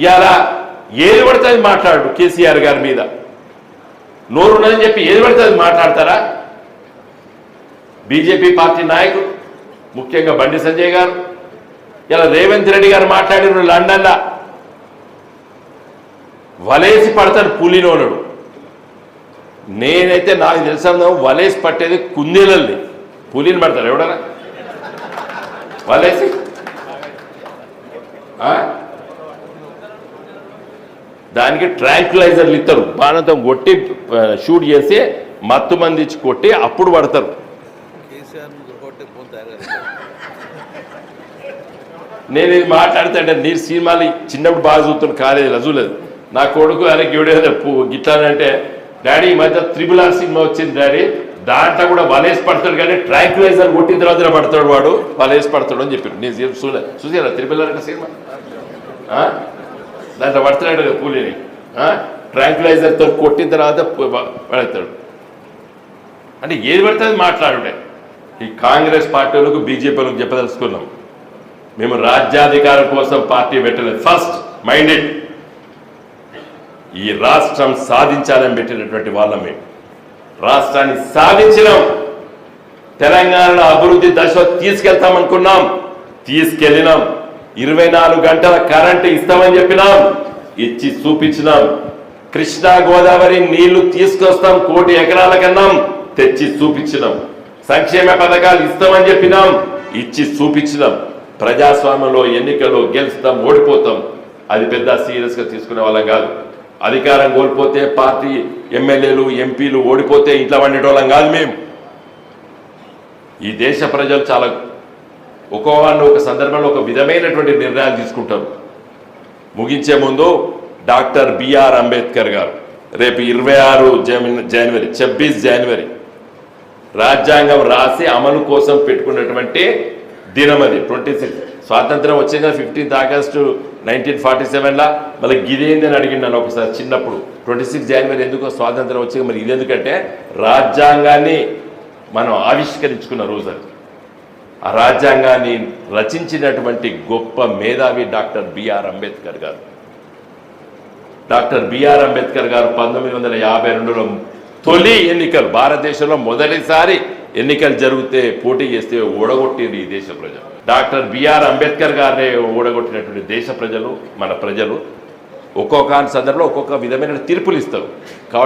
ఇవాళ ఏది పడుతుంది మాట్లాడు కేసీఆర్ గారి మీద నోరు ఉన్నదని చెప్పి ఏది పడుతుంది మాట్లాడతారా? బీజేపీ పార్టీ నాయకులు ముఖ్యంగా బండి సంజయ్ గారు ఇలా రేవంత్ రెడ్డి గారు మాట్లాడిన లండన్లో వలేసి పడతాడు పులినోనుడు. నేనైతే నాకు తెలుసా వలేసి పట్టేది కుందేలల్ని, పులిని పడతాడు ఎవడన్నా వలేసి. దానికి ట్రాంక్యులైజర్లు ఇస్తారు, బాణంతో కొట్టి షూట్ చేసి మత్తు మందించి కొట్టి అప్పుడు పడతారు. నేను ఇది మాట్లాడుతాంటే నీ సినిమాలు చిన్నప్పుడు బాగా చూస్తున్నాను, కాలేజీలో చూడలేదు. నా కొడుకు అని గిట్లానంటే డాడీ ఈ మధ్య RRR సినిమా వచ్చింది డాడీ, దాంట్లో కూడా వలేసి పడతాడు కానీ ట్రాంక్యులైజర్ కొట్టిన తర్వాత పడతాడు వాడు, వలేసి పడతాడు అని చెప్పారు. నేను చూసారా RRR అంటే సినిమా? దాంట్లో పడతాడు కదా పూలిని, ట్రాంక్యులైజర్తో కొట్టిన తర్వాత పడతాడు. అంటే ఏది పడుతుంది మాట్లాడుండే. ఈ కాంగ్రెస్ పార్టీలకు బీజేపీలకు చెప్పదలుచుకున్నాం, మేము రాజ్యాధికారం కోసం పార్టీ పెట్టలేదు. ఫస్ట్ మైండెడ్ ఈ రాష్ట్రం సాధించాలని పెట్టినటువంటి వాళ్ళం. మేము రాష్ట్రాన్ని సాధించినాం, తెలంగాణలో అభివృద్ధి దశలో తీసుకెళ్తామనుకున్నాం, తీసుకెళ్ళినాం. 24 గంటల కరెంటు ఇస్తామని చెప్పినాం, ఇచ్చి చూపించినాం. కృష్ణా గోదావరి నీళ్లు తీసుకొస్తాం 1 కోటి ఎకరాల కన్నాం, తెచ్చి చూపించినాం. సంక్షేమ పథకాలు ఇస్తామని చెప్పినాం, ఇచ్చి చూపించినాం. ప్రజాస్వామ్యంలో ఎన్నికల్లో గెలుస్తాం, ఓడిపోతాం, అది పెద్ద సీరియస్గా తీసుకునే వాళ్ళం కాదు. అధికారం కోల్పోతే పార్టీ ఎమ్మెల్యేలు ఎంపీలు ఓడిపోతే ఇంట్లో వండేటోళ్ళం కాదు. మేము ఈ దేశ ప్రజలు చాలా ఒక సందర్భంలో ఒక విధమైనటువంటి నిర్ణయాలు తీసుకుంటారు. ముగించే ముందు డాక్టర్ బిఆర్ అంబేద్కర్ గారు రేపు 26 జనవరి రాజ్యాంగం రాసి అమలు కోసం పెట్టుకున్నటువంటి దినం అది. 26 స్వాతంత్రం వచ్చింది 15 ఆగస్టు 1947లా. మళ్ళీ గిదేంది అని అడిగినాను ఒకసారి చిన్నప్పుడు, 26 జనవరి ఎందుకో స్వాతంత్రం వచ్చింది, మరి ఇది ఎందుకంటే రాజ్యాంగాన్ని మనం ఆవిష్కరించుకున్న రోజు అది. ఆ రాజ్యాంగాన్ని రచించినటువంటి గొప్ప మేధావి డాక్టర్ బిఆర్ అంబేద్కర్ గారు. డాక్టర్ బిఆర్ అంబేద్కర్ గారు 1952లో తొలి ఎన్నికలు, భారతదేశంలో మొదటిసారి ఎన్నికలు జరిగితే పోటీ చేస్తే ఓడగొట్టింది ఈ దేశ ప్రజలు. డాక్టర్ బిఆర్ అంబేద్కర్ గారిని ఓడగొట్టినటువంటి దేశ ప్రజలు, మన ప్రజలు ఒక్కొక్క సందర్భంలో ఒక్కొక్క విధమైన తీర్పులు ఇస్తారు. కాబట్టి